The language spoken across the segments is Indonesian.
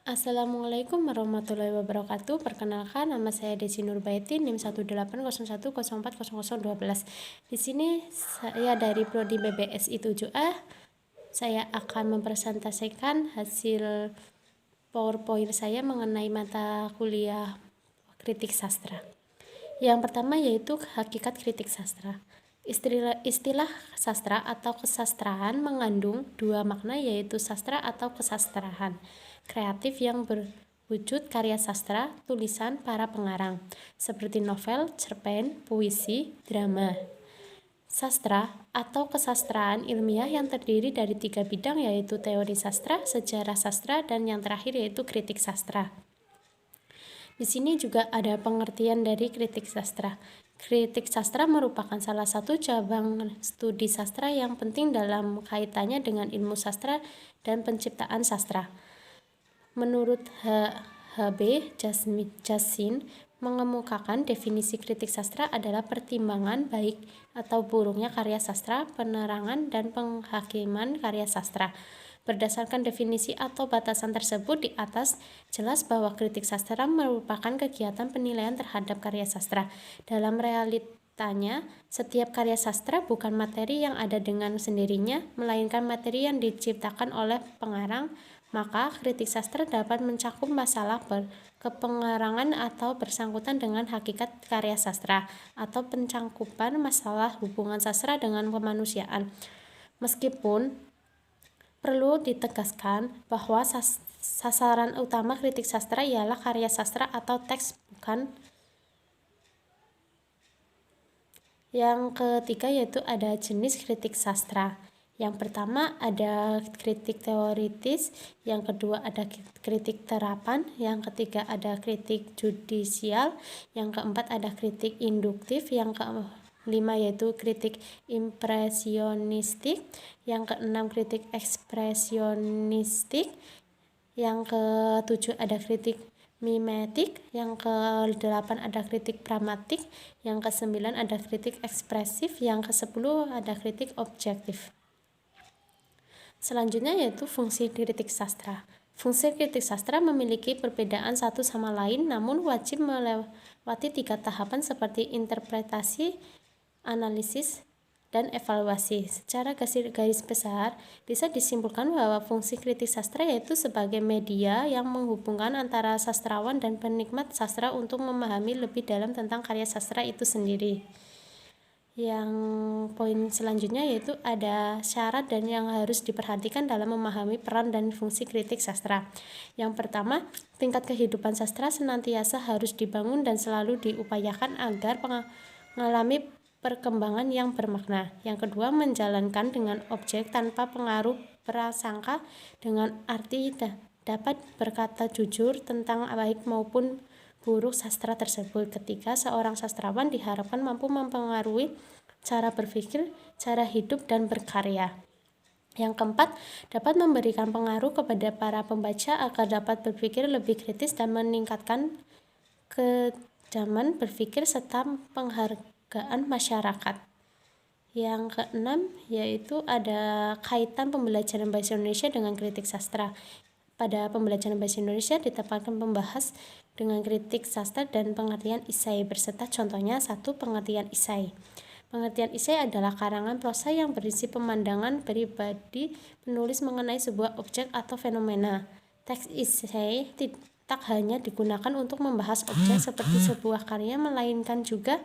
Assalamualaikum warahmatullahi wabarakatuh. Perkenalkan, nama saya Desi Nurbaiti, NIM 18010104012. Di sini saya dari Prodi BBSI 7A. Saya akan mempresentasikan hasil PowerPoint saya mengenai mata kuliah kritik sastra. Yang pertama yaitu hakikat kritik sastra. Istilah sastra atau kesastraan mengandung dua makna, yaitu sastra atau kesastraan kreatif yang berwujud karya sastra tulisan para pengarang seperti novel, cerpen, puisi, drama. Sastra atau kesastraan ilmiah yang terdiri dari 3 bidang, yaitu teori sastra, sejarah sastra, dan yang terakhir yaitu kritik sastra. Di sini juga ada pengertian dari kritik sastra. Kritik sastra merupakan salah satu cabang studi sastra yang penting dalam kaitannya dengan ilmu sastra dan penciptaan sastra. Menurut H.B. Jassin mengemukakan definisi kritik sastra adalah pertimbangan baik atau buruknya karya sastra, penerangan dan penghakiman karya sastra. Berdasarkan definisi atau batasan tersebut di atas, jelas bahwa kritik sastra merupakan kegiatan penilaian terhadap karya sastra. Dalam realitanya, setiap karya sastra bukan materi yang ada dengan sendirinya, melainkan materi yang diciptakan oleh pengarang. Maka kritik sastra dapat mencakup masalah kepengarangan atau bersangkutan dengan hakikat karya sastra, atau pencangkupan masalah hubungan sastra dengan kemanusiaan. Meskipun perlu ditegaskan bahwa sasaran utama kritik sastra ialah karya sastra atau teks, bukan. Yang ketiga yaitu ada jenis kritik sastra. Yang pertama ada kritik teoritis, yang kedua ada kritik terapan, yang ketiga ada kritik judisial, yang keempat ada kritik induktif, yang kelima yaitu kritik impresionistik, yang keenam kritik ekspresionistik, yang ketujuh ada kritik mimetik, yang ke-8 ada kritik pragmatik, yang ke-9 ada kritik ekspresif, yang ke-10 ada kritik objektif. Selanjutnya yaitu fungsi kritik sastra. Fungsi kritik sastra memiliki perbedaan satu sama lain, namun wajib melewati 3 tahapan seperti interpretasi, analisis, dan evaluasi. Secara garis besar, bisa disimpulkan bahwa fungsi kritik sastra yaitu sebagai media yang menghubungkan antara sastrawan dan penikmat sastra untuk memahami lebih dalam tentang karya sastra itu sendiri. Yang poin selanjutnya yaitu ada syarat dan yang harus diperhatikan dalam memahami peran dan fungsi kritik sastra. Yang pertama, tingkat kehidupan sastra senantiasa harus dibangun dan selalu diupayakan agar mengalami perkembangan yang bermakna. Yang kedua, menjalankan dengan objek tanpa pengaruh prasangka, dengan arti dapat berkata jujur tentang baik maupun buruk sastra tersebut. Ketiga, seorang sastrawan diharapkan mampu mempengaruhi cara berpikir, cara hidup, dan berkarya. Yang keempat, dapat memberikan pengaruh kepada para pembaca agar dapat berpikir lebih kritis dan meningkatkan kejaman berpikir serta penghargaan masyarakat. Yang keenam yaitu ada kaitan pembelajaran bahasa Indonesia dengan kritik sastra. Pada pembelajaran bahasa Indonesia ditempatkan pembahas dengan kritik sastra dan pengertian isai berserta contohnya. 1. Pengertian isai. Pengertian isai adalah karangan prosa yang berisi pemandangan pribadi penulis mengenai sebuah objek atau fenomena. Teks isai tak hanya digunakan untuk membahas objek seperti sebuah karya, melainkan juga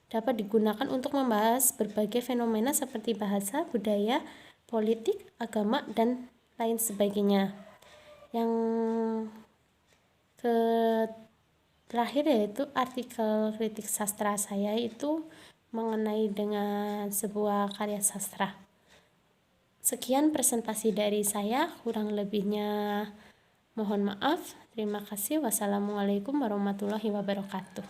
dapat digunakan untuk membahas berbagai fenomena seperti bahasa, budaya, politik, agama, dan lain sebagainya. Yang terakhir yaitu artikel kritik sastra saya itu mengenai dengan sebuah karya sastra. Sekian presentasi dari saya, kurang lebihnya mohon maaf. Terima kasih. Wassalamualaikum warahmatullahi wabarakatuh.